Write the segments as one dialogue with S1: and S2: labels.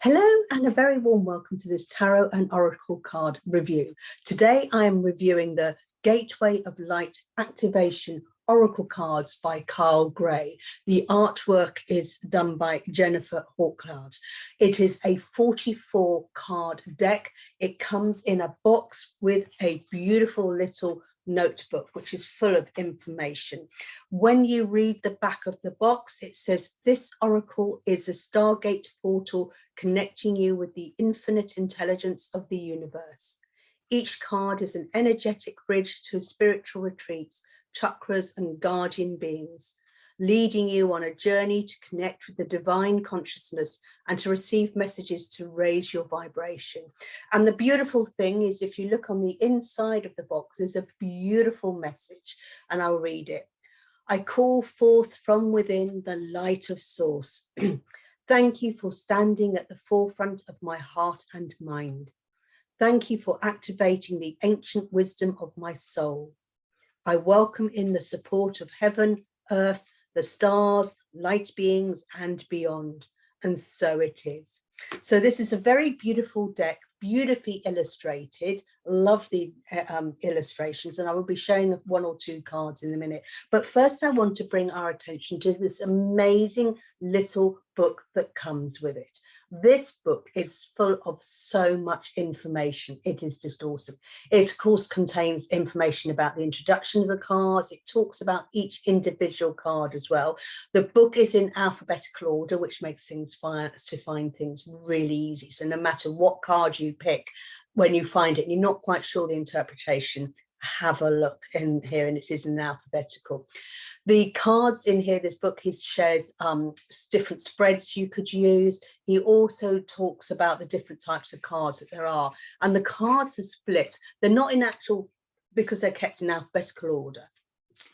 S1: Hello and a very warm welcome to this Tarot and Oracle card review. Today I am reviewing the Gateway of Light Activation Oracle cards by Carl Gray. The artwork is done by Jennifer Hawkyard. It is a 44 card deck. It comes in a box with a beautiful little notebook which is full of information. When you read the back of the box, it says this oracle is a Stargate portal connecting you with the infinite intelligence of the universe. Each card is an energetic bridge to spiritual retreats, chakras and guardian beings, leading you on a journey to connect with the divine consciousness and to receive messages to raise your vibration. And the beautiful thing is, if you look on the inside of the box, there's a beautiful message, and I'll read it. I call forth from within the light of source. Thank you for standing at the forefront of my heart and mind. Thank you for activating the ancient wisdom of my soul. I welcome in the support of heaven, earth, the stars, light beings, and beyond. And so it is. So this is a very beautiful deck, beautifully illustrated. Love the illustrations, and I will be showing one or two cards in a minute. But first I want to bring our attention to this amazing little book that comes with it. This book is full of so much information. It is just awesome. It of course contains information about the introduction of the cards. It talks about each individual card as well. The book is in alphabetical order, which makes things to find things really easy. So no matter what card you pick, when you find it, you're not quite sure the interpretation, have a look in here, and it is in alphabetical. The cards in here, this book, he shares different spreads you could use. He also talks about the different types of cards that there are, and the cards are split. They're not in actual, because they're kept in alphabetical order,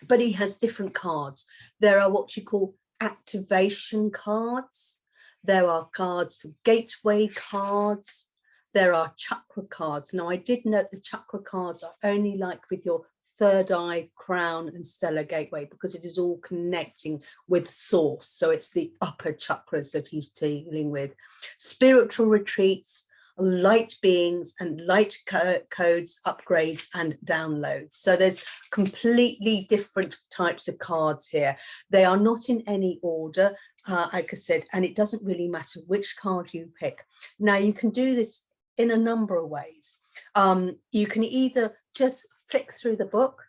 S1: but he has different cards. There are what you call activation cards. There are cards for gateway cards. There are chakra cards. Now, I did note the chakra cards are only like with your third eye, crown and stellar gateway, because it is all connecting with source. So it's the upper chakras that he's dealing with. Spiritual retreats, light beings, and light codes, upgrades and downloads. So there's completely different types of cards here. They are not in any order, like I said, and it doesn't really matter which card you pick. Now, you can do this in a number of ways. You can either just flick through the book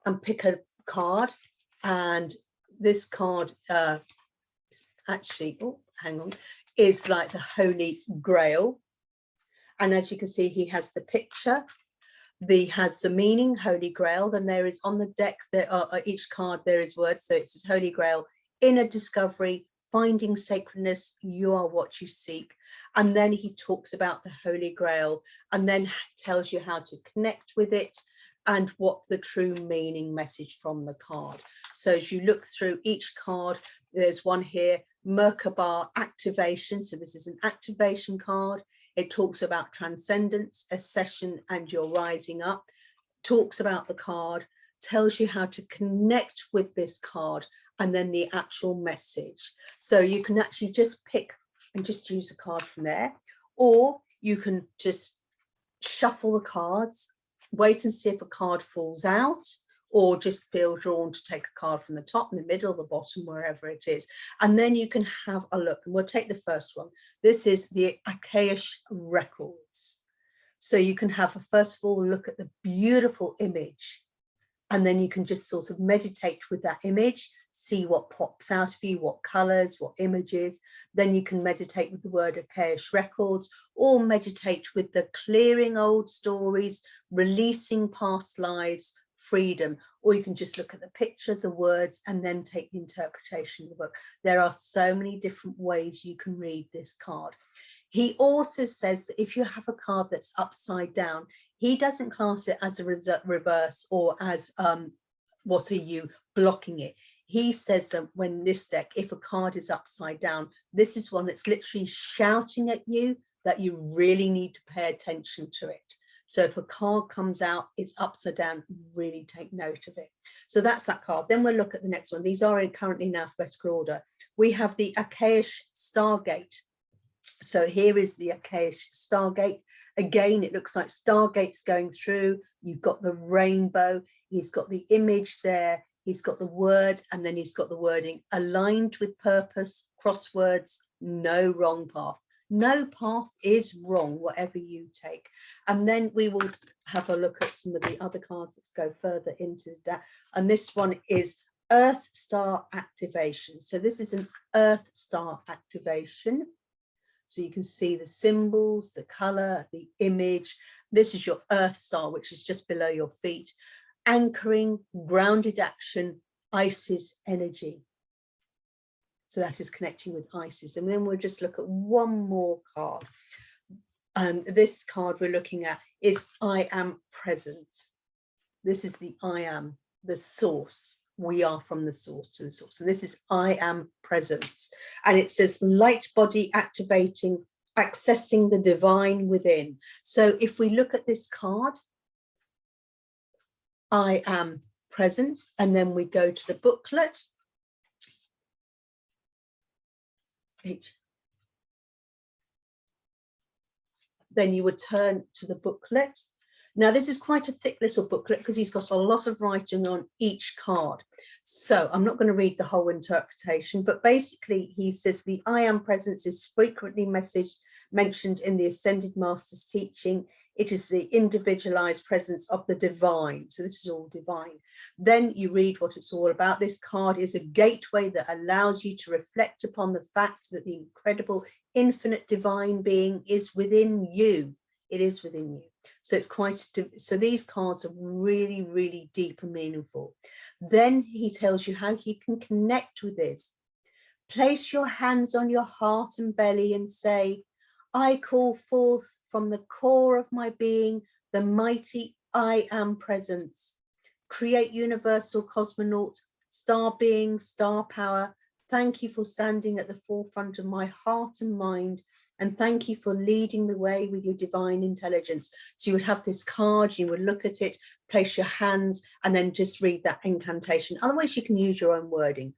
S1: and pick a card, and this card actually, oh, hang on, is like the Holy Grail. And as you can see, he has the picture, has the meaning, Holy Grail. Then there is on the deck, there are each card there is words. So it says Holy Grail, inner discovery, finding sacredness, you are what you seek. And then he talks about the Holy Grail and then tells you how to connect with it and what the true meaning message from the card. So as you look through each card, there's one here, Merkabah Activation. So this is an activation card. It talks about transcendence, ascension, and your rising up. Talks about the card, tells you how to connect with this card, and then the actual message. So you can actually just pick and just use a card from there, or you can just shuffle the cards, wait and see if a card falls out, or just feel drawn to take a card from the top, in the middle, the bottom, wherever it is. And then you can have a look. And we'll take the first one. This is the Akash records. So you can have a first of all look at the beautiful image, and then you can just sort of meditate with that image, see what pops out of you, what colors, what images. Then you can meditate with the word Akash records, or meditate with the clearing old stories, releasing past lives, freedom. Or you can just look at the picture, the words, and then take the interpretation of the book. There are so many different ways you can read this card. He also says that if you have a card that's upside down, he doesn't class it as a reverse or as what are you blocking it. He says that when this deck, if a card is upside down, this is one that's literally shouting at you that you really need to pay attention to it. So if a card comes out, it's upside down, really take note of it. So that's that card. Then we'll look at the next one. These are currently in alphabetical order. We have the Akash Stargate. So here is the Akash Stargate. Again, it looks like Stargate's going through. You've got the rainbow. He's got the image there. He's got the word, and then he's got the wording: aligned with purpose, crosswords, no wrong path. No path is wrong, whatever you take. And then we will have a look at some of the other cards. Let's go further into that. And this one is Earth Star Activation. So this is an Earth Star activation. So you can see the symbols, the color, the image. This is your Earth Star, which is just below your feet. Anchoring, grounded action, Isis energy. So that is connecting with Isis. And then we'll just look at one more card. And this card we're looking at is I am present. This is the I am, the source. We are from the source to the source. So this is I am presence. And it says light body activating, accessing the divine within. So if we look at this card, I am presence, and then we go to the booklet. Then you would turn to the booklet. Now, this is quite a thick little booklet because he's got a lot of writing on each card. So I'm not going to read the whole interpretation, but basically he says the I am presence is frequently mentioned in the Ascended Master's teaching. It is the individualized presence of the divine. So this is all divine. Then you read what it's all about. This card is a gateway that allows you to reflect upon the fact that the incredible infinite divine being is within you. It is within you. So it's quite, so these cards are really, really deep and meaningful. Then he tells you how you can connect with this. Place your hands on your heart and belly and say, I call forth from the core of my being, the mighty I am presence. Create universal cosmonaut, star being, star power. Thank you for standing at the forefront of my heart and mind. And thank you for leading the way with your divine intelligence. So you would have this card, you would look at it, place your hands, and then just read that incantation. Otherwise, you can use your own wording.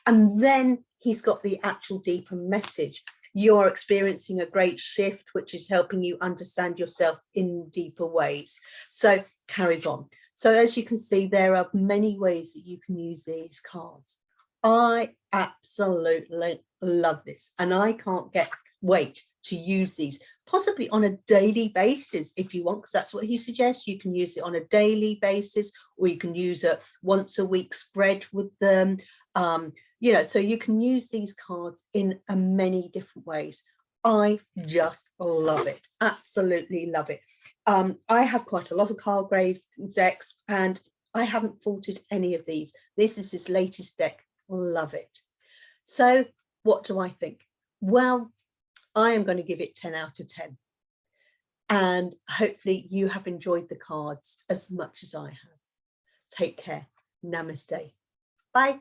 S1: And then he's got the actual deeper message. You are experiencing a great shift, which is helping you understand yourself in deeper ways. So carries on. So as you can see, there are many ways that you can use these cards. I absolutely love this, and I can't wait to use these, possibly on a daily basis if you want, because that's what he suggests. You can use it on a daily basis, or you can use a once a week spread with them. You know, so you can use these cards in many different ways. I just love it, absolutely love it. I have quite a lot of Carl Gray's decks, and I haven't faulted any of these. This is his latest deck. Love it. So what do I think? Well, I am going to give it 10 out of 10. And hopefully you have enjoyed the cards as much as I have. Take care. Namaste. Bye.